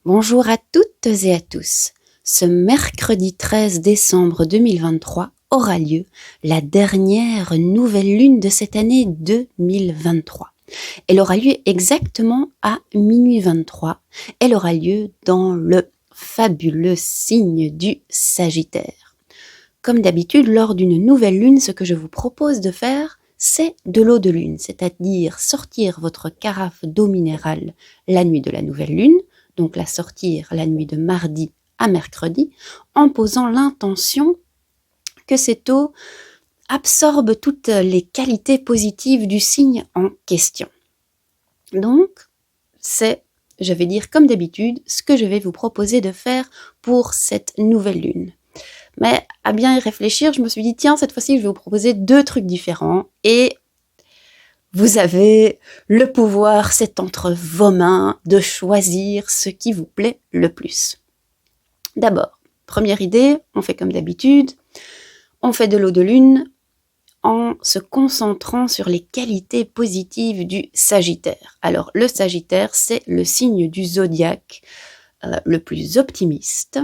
Bonjour à toutes et à tous. Ce mercredi 13 décembre 2023 aura lieu la dernière nouvelle lune de cette année 2023. Elle aura lieu exactement à minuit 23. Elle aura lieu dans le fabuleux signe du Sagittaire. Comme d'habitude, lors d'une nouvelle lune, ce que je vous propose de faire, c'est de l'eau de lune, c'est-à-dire sortir votre carafe d'eau minérale la nuit de la nouvelle lune, donc la sortir la nuit de mardi à mercredi, en posant l'intention que cette eau absorbe toutes les qualités positives du signe en question. Donc, c'est, je vais dire comme d'habitude, ce que je vais vous proposer de faire pour cette nouvelle lune. Mais à bien y réfléchir, je me suis dit, tiens, cette fois-ci, je vais vous proposer 2 trucs différents et vous avez le pouvoir, c'est entre vos mains, de choisir ce qui vous plaît le plus. D'abord, première idée, on fait comme d'habitude, on fait de l'eau de lune en se concentrant sur les qualités positives du Sagittaire. Alors, le Sagittaire, c'est le signe du zodiaque le plus optimiste,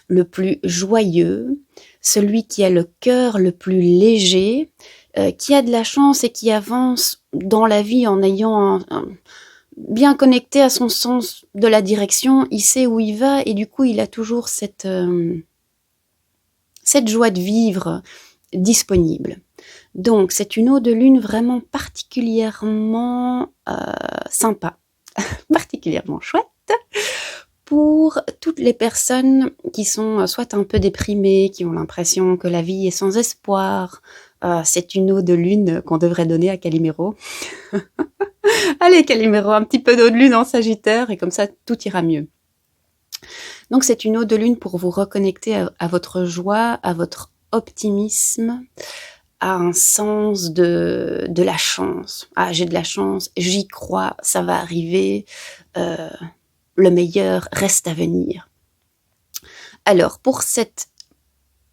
le plus joyeux, celui qui a le cœur le plus léger, qui a de la chance et qui avance dans la vie en ayant bien connecté à son sens de la direction, il sait où il va et du coup il a toujours cette joie de vivre disponible. Donc c'est une eau de lune vraiment particulièrement sympa, particulièrement chouette, pour toutes les personnes qui sont soit un peu déprimées, qui ont l'impression que la vie est sans espoir. C'est une eau de lune qu'on devrait donner à Calimero. Allez Calimero, un petit peu d'eau de lune en Sagittaire et comme ça tout ira mieux. Donc c'est une eau de lune pour vous reconnecter à votre joie, à votre optimisme, à un sens de la chance. Ah, j'ai de la chance, j'y crois, ça va arriver. Le meilleur reste à venir. Alors, pour cette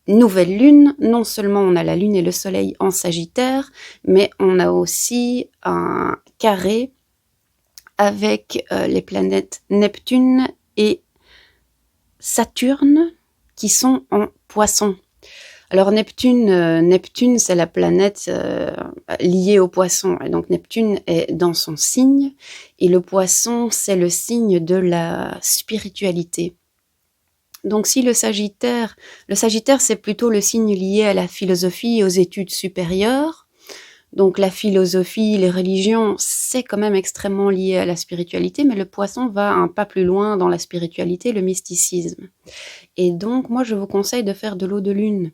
nouvelle lune, non seulement on a la lune et le soleil en Sagittaire, mais on a aussi un carré avec les planètes Neptune et Saturne qui sont en Poisson. Alors Neptune, c'est la planète liée au Poisson. Et donc Neptune est dans son signe. Et le Poisson, c'est le signe de la spiritualité. Donc si le Sagittaire, c'est plutôt le signe lié à la philosophie et aux études supérieures. Donc la philosophie, les religions, c'est quand même extrêmement lié à la spiritualité, mais le Poisson va un pas plus loin dans la spiritualité, le mysticisme. Et donc moi je vous conseille de faire de l'eau de lune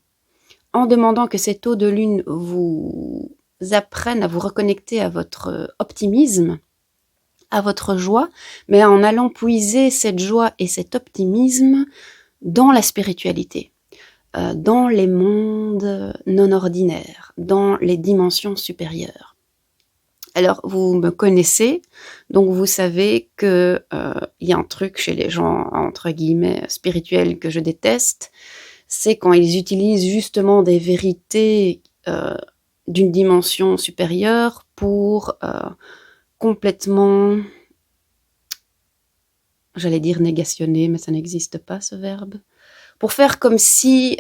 en demandant que cette eau de lune vous apprenne à vous reconnecter à votre optimisme, à votre joie, mais en allant puiser cette joie et cet optimisme dans la spiritualité, dans les mondes non ordinaires, dans les dimensions supérieures. Alors, vous me connaissez, donc vous savez que y a un truc chez les gens, entre guillemets, spirituels que je déteste, c'est quand ils utilisent justement des vérités d'une dimension supérieure pour complètement, j'allais dire négationner, mais ça n'existe pas ce verbe, pour faire comme si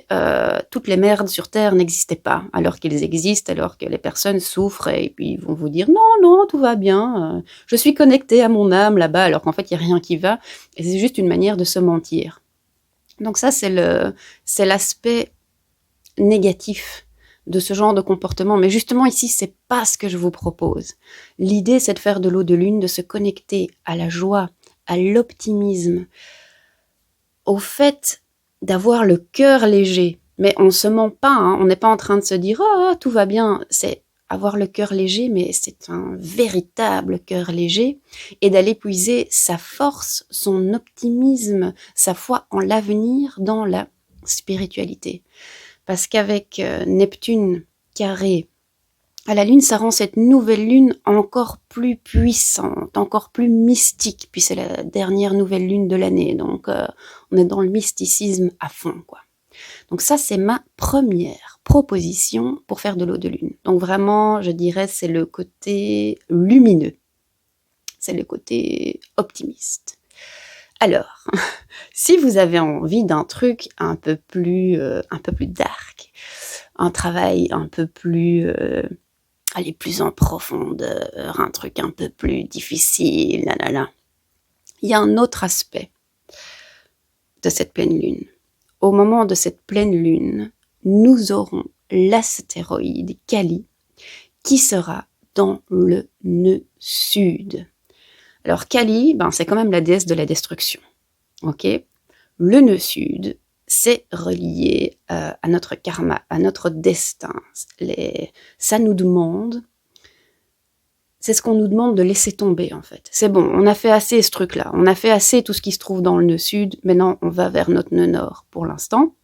toutes les merdes sur Terre n'existaient pas, alors qu'ils existent, alors que les personnes souffrent, et puis ils vont vous dire « Non, tout va bien, je suis connecté à mon âme là-bas », alors qu'en fait, il n'y a rien qui va, et c'est juste une manière de se mentir. Donc ça, c'est l'aspect négatif de ce genre de comportement. Mais justement, ici, c'est pas ce que je vous propose. L'idée, c'est de faire de l'eau de lune, de se connecter à la joie, à l'optimisme, au fait d'avoir le cœur léger. Mais on se ment pas, hein. On n'est pas en train de se dire « Oh, tout va bien ». C'est avoir le cœur léger, mais c'est un véritable cœur léger, et d'aller puiser sa force, son optimisme, sa foi en l'avenir dans la spiritualité. Parce qu'avec Neptune carré à la Lune, ça rend cette nouvelle Lune encore plus puissante, encore plus mystique, puis c'est la dernière nouvelle Lune de l'année, donc on est dans le mysticisme à fond, quoi. Donc ça, c'est ma première proposition pour faire de l'eau de lune. Donc vraiment, je dirais, c'est le côté lumineux. C'est le côté optimiste. Alors, si vous avez envie d'un truc un peu plus dark, un travail un peu plus, aller plus en profondeur, un truc un peu plus difficile, il y a un autre aspect de cette pleine lune. Au moment de cette pleine lune, nous aurons l'astéroïde Kali qui sera dans le nœud sud. Alors Kali, c'est quand même la déesse de la destruction. Ok ? Le nœud sud, c'est relié à notre karma, à notre destin. Ça nous demande, c'est ce qu'on nous demande de laisser tomber en fait. C'est bon, on a fait assez ce truc-là, on a fait assez tout ce qui se trouve dans le nœud sud, maintenant on va vers notre nœud nord pour l'instant.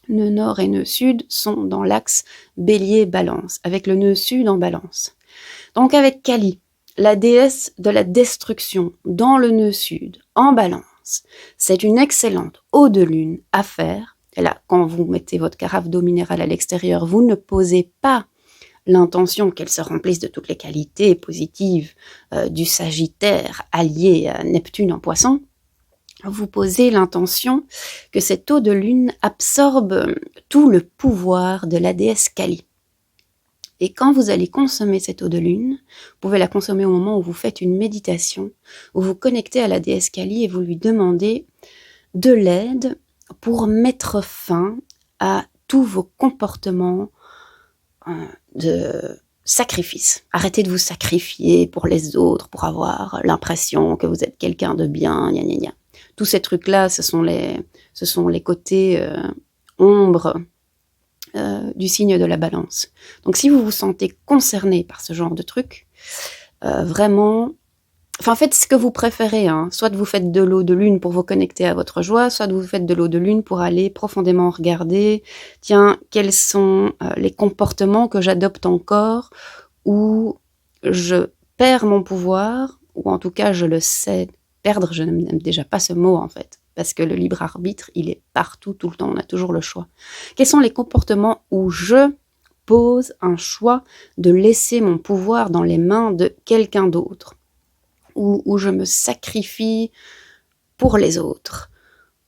Nœud nord et nœud sud sont dans l'axe bélier-balance, avec le nœud sud en balance. Donc avec Kali, la déesse de la destruction dans le nœud sud, en balance, c'est une excellente eau de lune à faire. Et là, quand vous mettez votre carafe d'eau minérale à l'extérieur, vous ne posez pas l'intention qu'elle se remplisse de toutes les qualités positives du Sagittaire allié à Neptune en Poisson. Vous posez l'intention que cette eau de lune absorbe tout le pouvoir de la déesse Kali. Et quand vous allez consommer cette eau de lune, vous pouvez la consommer au moment où vous faites une méditation, où vous connectez à la déesse Kali et vous lui demandez de l'aide pour mettre fin à tous vos comportements de sacrifice. Arrêtez de vous sacrifier pour les autres, pour avoir l'impression que vous êtes quelqu'un de bien, gna gna gna. Tous ces trucs-là, ce sont les côtés ombres du signe de la balance. Donc si vous vous sentez concerné par ce genre de truc, vraiment, faites ce que vous préférez. Soit vous faites de l'eau de lune pour vous connecter à votre joie, soit vous faites de l'eau de lune pour aller profondément regarder, tiens, quels sont les comportements que j'adopte encore, où je perds mon pouvoir, ou en tout cas je le sais. Perdre, je n'aime déjà pas ce mot en fait, parce que le libre arbitre, il est partout, tout le temps, on a toujours le choix. Quels sont les comportements où je pose un choix de laisser mon pouvoir dans les mains de quelqu'un d'autre, où je me sacrifie pour les autres,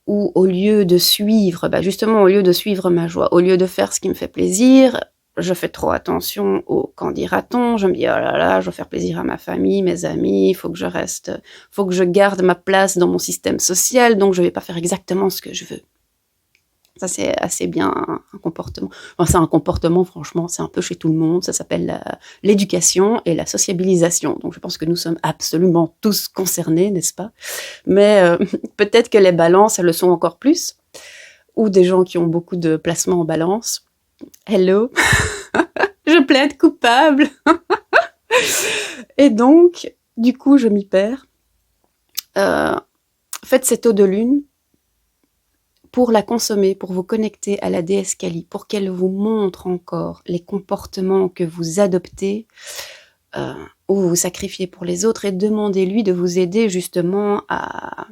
ou au lieu de suivre, justement au lieu de suivre ma joie, au lieu de faire ce qui me fait plaisir, je fais trop attention au quand dira-t-on, je me dis oh là là, je veux faire plaisir à ma famille, mes amis, faut que je garde ma place dans mon système social, donc je vais pas faire exactement ce que je veux. Ça c'est assez bien un comportement. C'est un comportement, franchement, c'est un peu chez tout le monde, ça s'appelle l'éducation et la sociabilisation. Donc je pense que nous sommes absolument tous concernés, n'est-ce pas ? Mais peut-être que les balances, elles le sont encore plus, ou des gens qui ont beaucoup de placements en balance. Hello, je plaide coupable. Et donc, du coup, je m'y perds. Faites cette eau de lune pour la consommer, pour vous connecter à la déesse Kali, pour qu'elle vous montre encore les comportements que vous adoptez, où vous vous sacrifiez pour les autres, et demandez-lui de vous aider justement à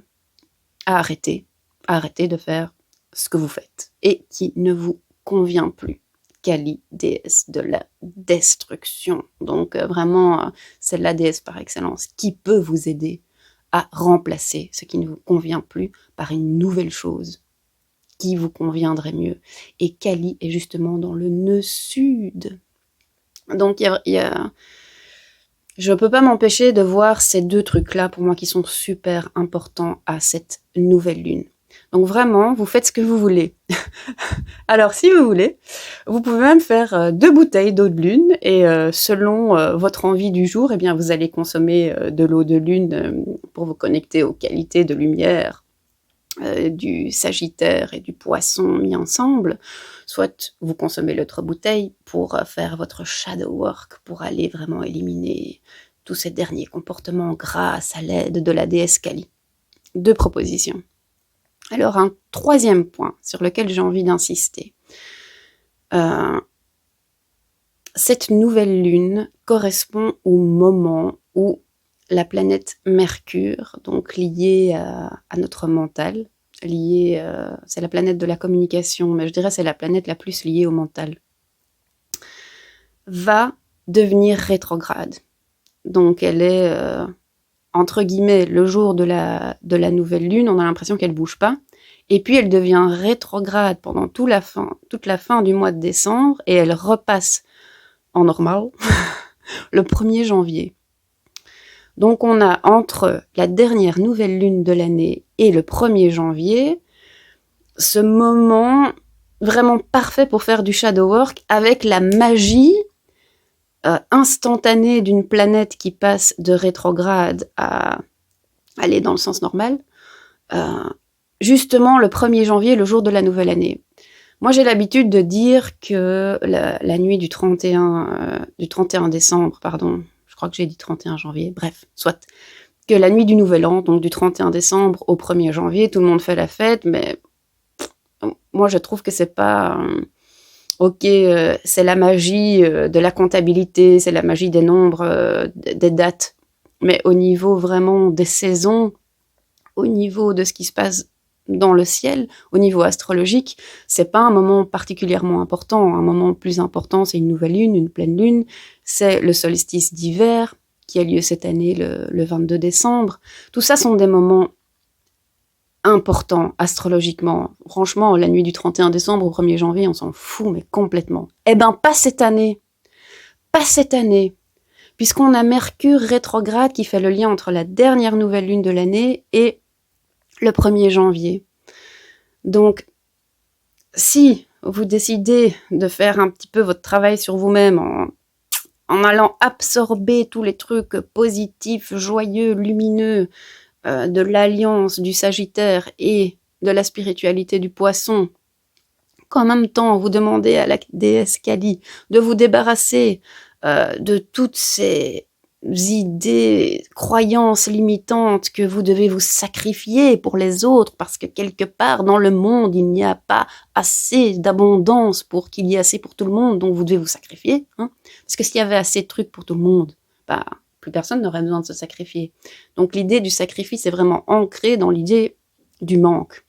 arrêter de faire ce que vous faites et qui ne vous convient plus. Kali, déesse de la destruction. Donc vraiment, c'est la déesse par excellence qui peut vous aider à remplacer ce qui ne vous convient plus par une nouvelle chose qui vous conviendrait mieux. Et Kali est justement dans le nœud sud. Donc je ne peux pas m'empêcher de voir ces deux trucs-là pour moi qui sont super importants à cette nouvelle lune. Donc vraiment, vous faites ce que vous voulez. Alors si vous voulez, vous pouvez même faire 2 bouteilles d'eau de lune et selon votre envie du jour, eh bien vous allez consommer de l'eau de lune pour vous connecter aux qualités de lumière du Sagittaire et du Poisson mis ensemble. Soit vous consommez l'autre bouteille pour faire votre shadow work, pour aller vraiment éliminer tous ces derniers comportements grâce à l'aide de la déesse Kali. 2 propositions. Alors, un troisième point sur lequel j'ai envie d'insister. Cette nouvelle lune correspond au moment où la planète Mercure, donc liée à notre mental, c'est la planète de la communication, mais je dirais c'est la planète la plus liée au mental, va devenir rétrograde. Donc elle est entre guillemets, le jour de la nouvelle lune, on a l'impression qu'elle bouge pas. Et puis, elle devient rétrograde pendant toute la fin du mois de décembre et elle repasse en normal le 1er janvier. Donc, on a entre la dernière nouvelle lune de l'année et le 1er janvier, ce moment vraiment parfait pour faire du shadow work avec la magie instantanée d'une planète qui passe de rétrograde à aller dans le sens normal, justement le 1er janvier, le jour de la nouvelle année. Moi, j'ai l'habitude de dire que la nuit du 31 décembre, pardon, je crois que j'ai dit 31 janvier, bref, soit, que la nuit du nouvel an, donc du 31 décembre au 1er janvier, tout le monde fait la fête, mais moi, je trouve que c'est pas... c'est la magie de la comptabilité, c'est la magie des nombres, des dates. Mais au niveau vraiment des saisons, au niveau de ce qui se passe dans le ciel, au niveau astrologique, c'est pas un moment particulièrement important. Un moment plus important, c'est une nouvelle lune, une pleine lune. C'est le solstice d'hiver qui a lieu cette année le 22 décembre. Tout ça sont des moments important astrologiquement. Franchement, la nuit du 31 décembre au 1er janvier, on s'en fout, mais complètement. Eh ben, pas cette année. Pas cette année. Puisqu'on a Mercure rétrograde qui fait le lien entre la dernière nouvelle lune de l'année et le 1er janvier. Donc, si vous décidez de faire un petit peu votre travail sur vous-même en allant absorber tous les trucs positifs, joyeux, lumineux, de l'alliance du Sagittaire et de la spiritualité du Poisson, qu'en même temps vous demandez à la déesse Kali de vous débarrasser de toutes ces idées, croyances limitantes que vous devez vous sacrifier pour les autres parce que quelque part dans le monde il n'y a pas assez d'abondance pour qu'il y ait assez pour tout le monde, donc vous devez vous sacrifier, hein, parce que s'il y avait assez de trucs pour tout le monde, plus personne n'aurait besoin de se sacrifier. Donc l'idée du sacrifice est vraiment ancrée dans l'idée du manque.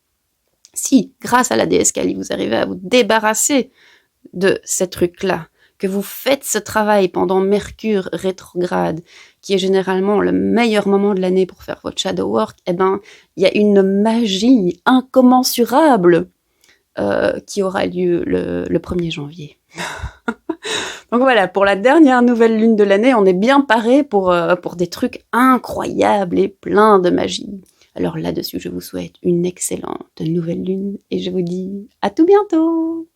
Si, grâce à la déesse Kali, vous arrivez à vous débarrasser de ces trucs-là, que vous faites ce travail pendant Mercure rétrograde, qui est généralement le meilleur moment de l'année pour faire votre shadow work, eh ben, il y a une magie incommensurable qui aura lieu le 1er janvier. Donc voilà, pour la dernière nouvelle lune de l'année, on est bien paré pour des trucs incroyables et pleins de magie. Alors là-dessus, je vous souhaite une excellente nouvelle lune et je vous dis à tout bientôt.